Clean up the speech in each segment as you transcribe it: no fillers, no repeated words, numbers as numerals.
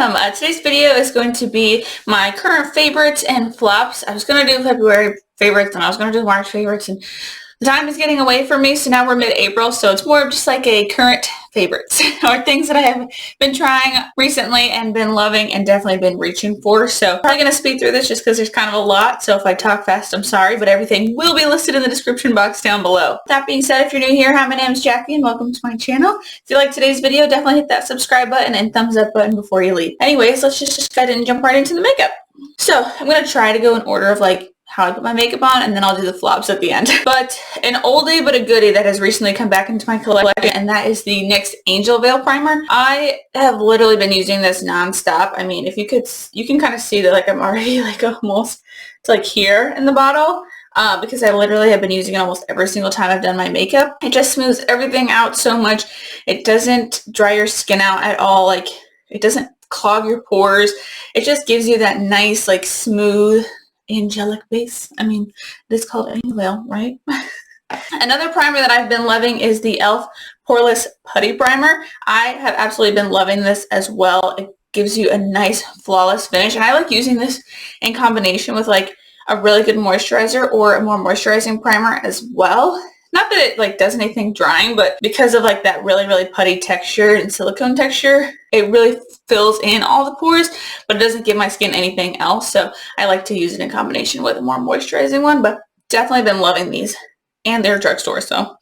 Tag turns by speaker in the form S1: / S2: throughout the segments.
S1: welcome. Today's video is going to be my current favorites and flops. I was going to do February favorites and I was going to do March favorites, and the time is getting away from me, so now we're mid-April, so it's more of just like a current favorites or things that I have been trying recently and been loving and definitely been reaching for. So I'm probably going to speed through this just because there's kind of a lot, so if I talk fast, I'm sorry, but everything will be listed in the description box down below. That being said, if you're new here, hi, my name is Jackie and welcome to my channel. If you like today's video, definitely hit that subscribe button and thumbs up button before you leave. Anyways, let's just go ahead and jump right into the makeup. So I'm going to try to go in order of like how I put my makeup on, and then I'll do the flops at the end. But an oldie but a goodie that has recently come back into my collection, and that is the NYX Angel Veil Primer. I have literally been using this non-stop. I mean, if you could, you can kind of see that like I'm already like almost to like here in the bottle. Because I literally have been using it almost every single time I've done my makeup. It just smooths everything out so much. It doesn't dry your skin out at all. Like, it doesn't clog your pores. It just gives you that nice, like, smooth, angelic base. I mean, it is called Angel Veil, right? Another primer that I've been loving is the e.l.f. Poreless Putty Primer. I have absolutely been loving this as well. It gives you a nice, flawless finish, and I like using this in combination with, like, a really good moisturizer or a more moisturizing primer as well. Not that it like does anything drying, but because of like that really, really putty texture and silicone texture, it really fills in all the pores, but it doesn't give my skin anything else. So I like to use it in combination with a more moisturizing one, but definitely been loving these, and they're drugstore, so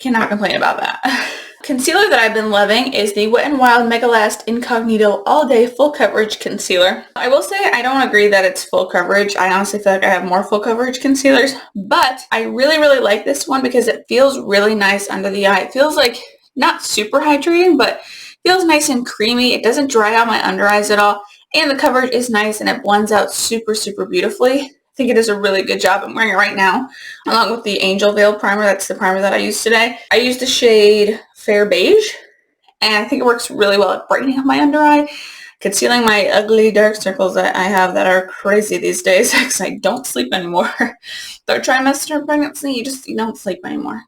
S1: cannot complain about that. Concealer that I've been loving is the Wet n Wild Mega Last Incognito All Day Full Coverage Concealer. I will say I don't agree that it's full coverage. I honestly feel like I have more full coverage concealers, but I really, really like this one because it feels really nice under the eye. It feels like not super hydrating, but feels nice and creamy. It doesn't dry out my under eyes at all, and the coverage is nice and it blends out super, super beautifully. I think it does a really good job. I'm wearing it right now along with the Angel Veil Primer. That's the primer that I used today. I used the shade Fair Beige, and I think it works really well at brightening up my under eye, concealing my ugly dark circles that I have that are crazy these days because I don't sleep anymore. Third trimester of pregnancy, you don't sleep anymore.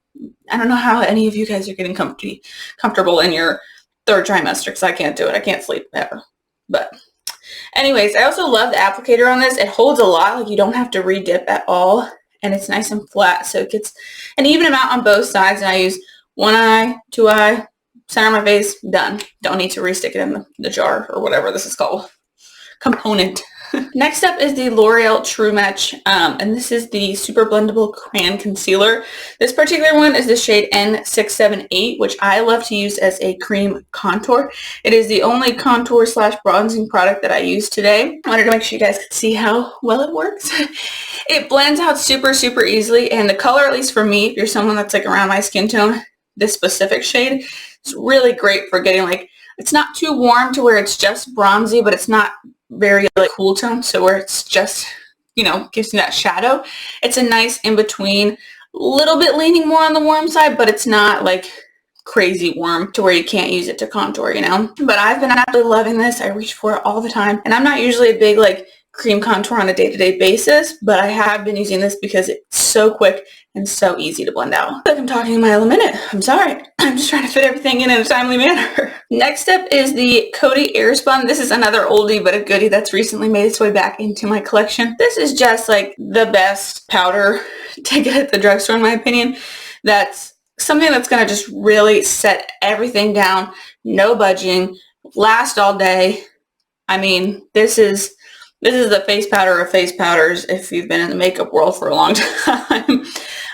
S1: I don't know how any of you guys are getting comfortable in your third trimester because I can't do it. I can't sleep ever. But anyways, I also love the applicator on this. It holds a lot. Like, you don't have to re-dip at all, and it's nice and flat, so it gets an even amount on both sides, and I use one eye, two eye, center of my face, done. Don't need to re-stick it in the jar or whatever this is called. Component. Next up is the L'Oreal True Match, and this is the Super Blendable Crayon Concealer. This particular one is the shade N678, which I love to use as a cream contour. It is the only contour / bronzing product that I use today. I wanted to make sure you guys could see how well it works. It blends out super, super easily, and the color, at least for me, if you're someone that's like around my skin tone, this specific shade, it's really great for getting like, it's not too warm to where it's just bronzy, but it's not very like cool tone, so where it's just, you know, gives you that shadow. It's a nice in between, little bit leaning more on the warm side, but it's not like crazy warm to where you can't use it to contour, you know. But I've been absolutely loving this. I reach for it all the time, and I'm not usually a big like cream contour on a day-to-day basis, but I have been using this because it's so quick and so easy to blend out. Like I'm talking a mile a minute. I'm sorry. I'm just trying to fit everything in a timely manner. Next up is the Cody Airspun. This is another oldie but a goodie that's recently made its way back into my collection. This is just like the best powder to get at the drugstore, in my opinion. That's something that's going to just really set everything down, no budging, last all day. I mean, this is the face powder of face powders if you've been in the makeup world for a long time.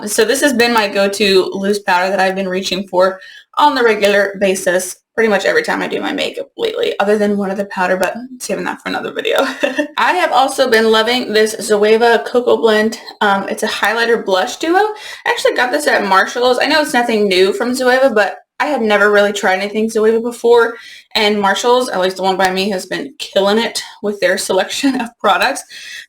S1: So this has been my go-to loose powder that I've been reaching for on the regular basis pretty much every time I do my makeup lately, other than one other powder, but I'm saving that for another video. I have also been loving this Zoeva Cocoa Blend. It's a highlighter blush duo. I actually got this at Marshall's. I know it's nothing new from Zoeva, but I had never really tried anything Zoeva before, and Marshall's, at least the one by me, has been killing it with their selection of products.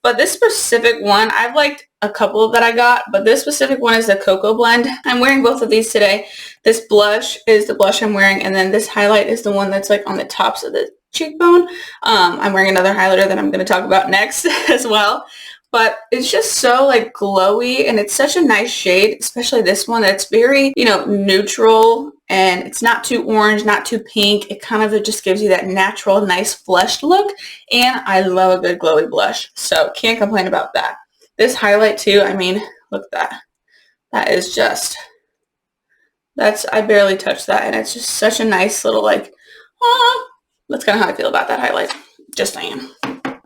S1: But this specific one, I've liked a couple that I got, but this specific one is the Cocoa Blend. I'm wearing both of these today. This blush is the blush I'm wearing, and then this highlight is the one that's like on the tops of the cheekbone. I'm wearing another highlighter that I'm going to talk about next as well. but it's just so like glowy, and it's such a nice shade, especially this one that's very, you know, neutral, and it's not too orange, not too pink. It kind of just gives you that natural, nice flushed look, and I love a good glowy blush, so can't complain about that. This highlight too, I mean, look at that. That is just, I barely touched that, and it's just such a nice little like, that's kind of how I feel about that highlight. Just saying.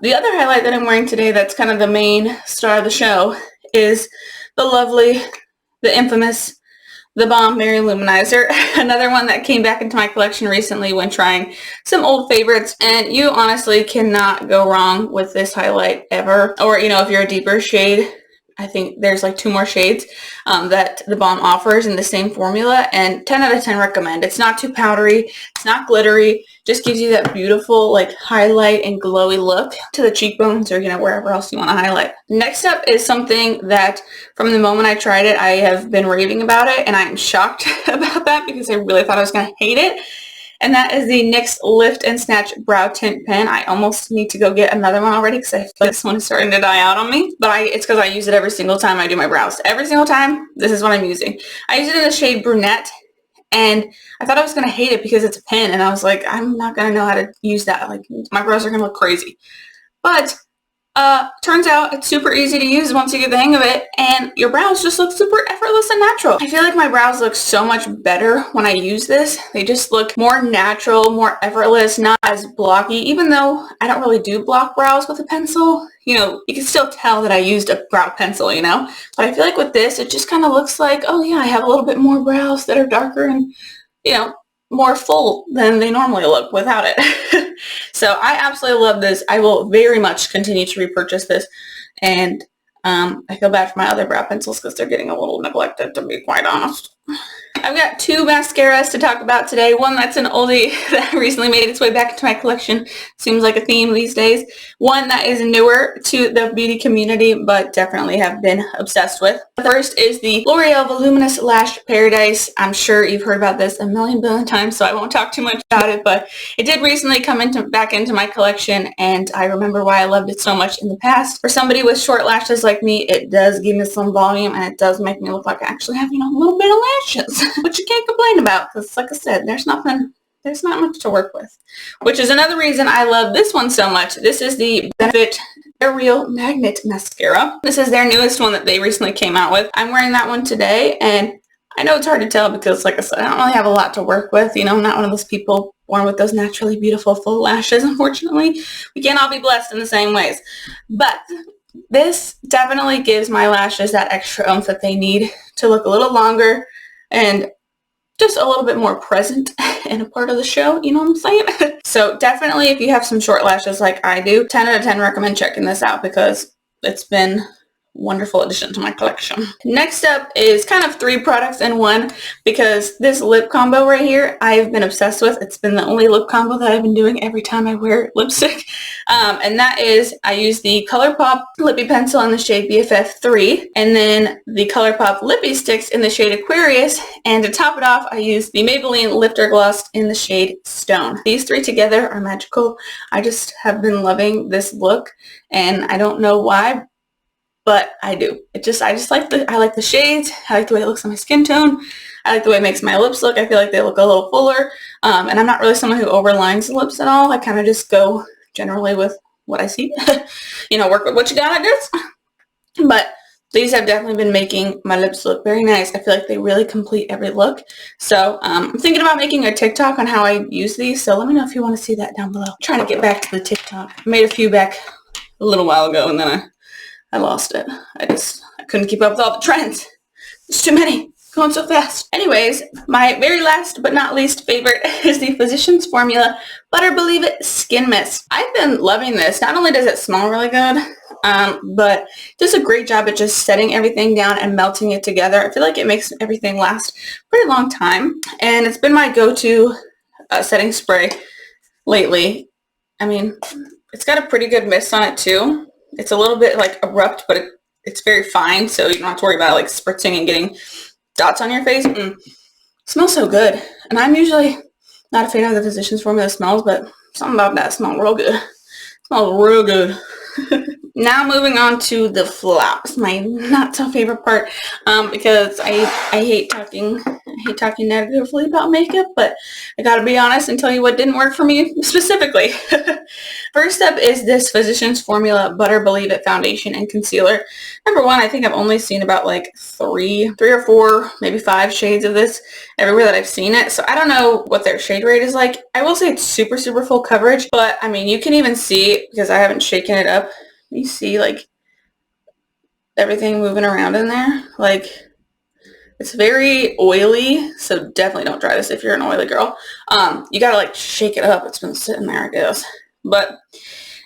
S1: The other highlight that I'm wearing today that's kind of the main star of the show is the lovely, the infamous TheBalm Berry Loumanizer. Another one that came back into my collection recently when trying some old favorites, and you honestly cannot go wrong with this highlight ever. Or, you know, if you're a deeper shade, I think there's like 2 more shades that TheBalm offers in the same formula, and 10 out of 10 recommend. It's not too powdery, it's not glittery, just gives you that beautiful like highlight and glowy look to the cheekbones, or, you know, wherever else you want to highlight. Next up is something that from the moment I tried it, I have been raving about it, and I'm shocked about that because I really thought I was going to hate it. And that is the NYX Lift and Snatch Brow Tint Pen. I almost need to go get another one already because I feel like this one is starting to die out on me. But it's because I use it every single time I do my brows. Every single time, this is what I'm using. I use it in the shade Brunette, and I thought I was going to hate it because it's a pen, and I was like, I'm not going to know how to use that. Like, my brows are going to look crazy. But turns out it's super easy to use once you get the hang of it, and your brows just look super effortless and natural. I feel like my brows look so much better when I use this. They just look more natural, more effortless, not as blocky, even though I don't really do block brows with a pencil. You know, you can still tell that I used a brow pencil, you know, but I feel like with this, it just kind of looks like, oh yeah, I have a little bit more brows that are darker and, you know, more full than they normally look without it. So I absolutely love this. I will very much continue to repurchase this, and I feel bad for my other brow pencils because they're getting a little neglected, to be quite honest. I've got 2 mascaras to talk about today. One that's an oldie that recently made its way back into my collection. Seems like a theme these days. One that is newer to the beauty community, but definitely have been obsessed with. The first is the L'Oreal Voluminous Lash Paradise. I'm sure you've heard about this a million billion times, so I won't talk too much about it, but it did recently come back into my collection, and I remember why I loved it so much in the past. For somebody with short lashes like me, it does give me some volume, and it does make me look like I actually have, you know, a little bit of lashes. Which you can't complain about because, like I said, there's not much to work with. Which is another reason I love this one so much. This is the Benefit Ariel Magnet Mascara. This is their newest one that they recently came out with. I'm wearing that one today, and I know it's hard to tell because, like I said, I don't really have a lot to work with. You know, I'm not one of those people born with those naturally beautiful full lashes, unfortunately. We can't all be blessed in the same ways. But this definitely gives my lashes that extra oomph that they need to look a little longer and just a little bit more present in a part of the show, you know what I'm saying? So definitely if you have some short lashes like I do, 10 out of 10 recommend checking this out because it's been wonderful addition to my collection. Next up is kind of 3 products in one because this lip combo right here I've been obsessed with. It's been the only lip combo that I've been doing every time I wear lipstick. And that is I use the Colourpop Lippie Pencil in the shade BFF3 and then the Colourpop Lippie Sticks in the shade Aquarius, and to top it off I use the Maybelline Lifter Gloss in the shade Stone. These 3 together are magical. I just have been loving this look and I don't know why, but I do. I just like I like the shades. I like the way it looks on my skin tone. I like the way it makes my lips look. I feel like they look a little fuller. And I'm not really someone who overlines the lips at all. I kind of just go generally with what I see. You know, work with what you got, I guess. But these have definitely been making my lips look very nice. I feel like they really complete every look. So I'm thinking about making a TikTok on how I use these. So let me know if you want to see that down below. I'm trying to get back to the TikTok. I made a few back a little while ago and then I lost it. I couldn't keep up with all the trends. There's too many. Going so fast. Anyways, my very last but not least favorite is the Physicians Formula Butter Believe It Skin Mist. I've been loving this. Not only does it smell really good, but it does a great job at just setting everything down and melting it together. I feel like it makes everything last a pretty long time. And it's been my go-to setting spray lately. I mean, it's got a pretty good mist on it too. It's a little bit like abrupt, but it's very fine, so you don't have to worry about like spritzing and getting dots on your face. It smells so good. And I'm usually not a fan of the Physicians Formula smells, but something about that smells real good. It smells real good. Now moving on to the flops, my not so favorite part, because I hate talking negatively about makeup, but I gotta be honest and tell you what didn't work for me specifically. First up is this Physicians Formula Butter Believe It Foundation and Concealer. Number one, I think I've only seen about like three or four, maybe 5 shades of this everywhere that I've seen it, so I don't know what their shade rate is like. I will say it's super full coverage, but I mean, you can even see, because I haven't shaken it up, you see like everything moving around in there. Like, it's very oily, so definitely don't try this if you're an oily girl. You gotta like shake it up. It's been sitting there, I guess. But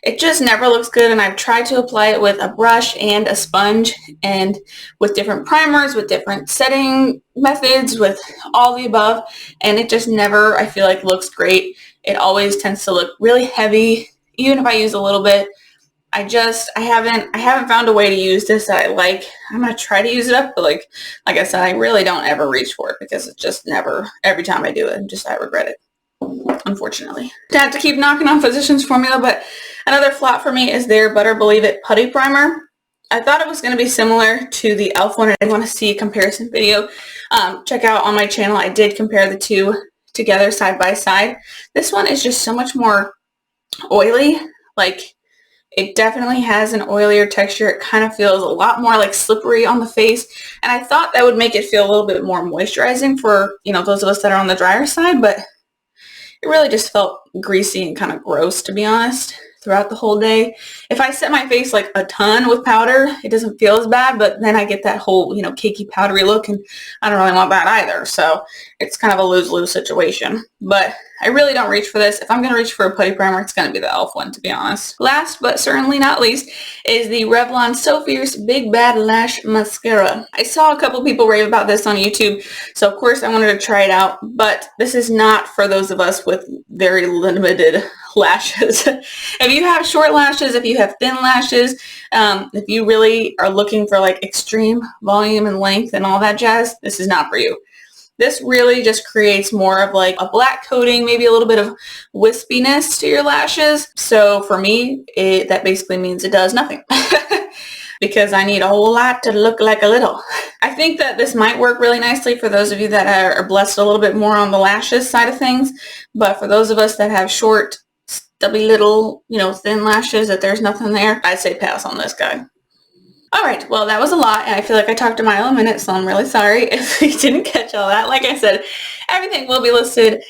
S1: it just never looks good, and I've tried to apply it with a brush and a sponge and with different primers, with different setting methods, with all the above, and it just never, I feel like, looks great. It always tends to look really heavy, even if I use a little bit. I haven't found a way to use this that I like. I'm going to try to use it up, but like I said, I really don't ever reach for it because it just never, every time I do it, I regret it, unfortunately. I have to keep knocking on Physicians Formula, but another flop for me is their Butter Believe It Putty Primer. I thought it was going to be similar to the e.l.f. one, and I want to see a comparison video. Check out on my channel, I did compare the two together side by side. This one is just so much more oily, like, it definitely has an oilier texture. It kind of feels a lot more like slippery on the face. And I thought that would make it feel a little bit more moisturizing for, you know, those of us that are on the drier side. But it really just felt greasy and kind of gross, to be honest, throughout the whole day. If I set my face like a ton with powder, it doesn't feel as bad. But then I get that whole, you know, cakey powdery look. And I don't really want that either. So it's kind of a lose-lose situation. But I really don't reach for this. If I'm going to reach for a putty primer, it's going to be the e.l.f. one, to be honest. Last, but certainly not least, is the Revlon So Fierce Big Bad Lash Mascara. I saw a couple people rave about this on YouTube, so of course I wanted to try it out, but this is not for those of us with very limited lashes. If you have short lashes, if you have thin lashes, if you really are looking for like extreme volume and length and all that jazz, this is not for you. This really just creates more of like a black coating, maybe a little bit of wispiness to your lashes. So for me, that basically means it does nothing because I need a whole lot to look like a little. I think that this might work really nicely for those of you that are blessed a little bit more on the lashes side of things. But for those of us that have short, stubby little, you know, thin lashes that there's nothing there, I'd say pass on this guy. Alright, well that was a lot, and I feel like I talked a mile a minute, so I'm really sorry if you didn't catch all that. Like I said, everything will be listed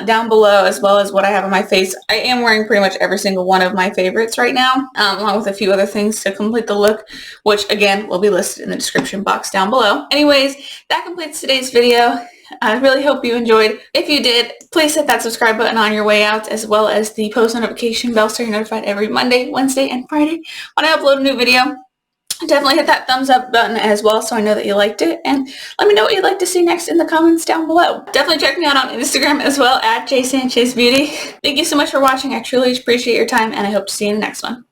S1: down below, as well as what I have on my face. I am wearing pretty much every single one of my favorites right now, along with a few other things to complete the look, which again will be listed in the description box down below. Anyways, that completes today's video. I really hope you enjoyed. If you did, please hit that subscribe button on your way out, as well as the post notification bell so you're notified every Monday, Wednesday, and Friday when I upload a new video. Definitely hit that thumbs up button as well so I know that you liked it, and let me know what you'd like to see next in the comments down below. Definitely check me out on Instagram as well at JSanchez Beauty. Thank you so much for watching. I truly appreciate your time, and I hope to see you in the next one.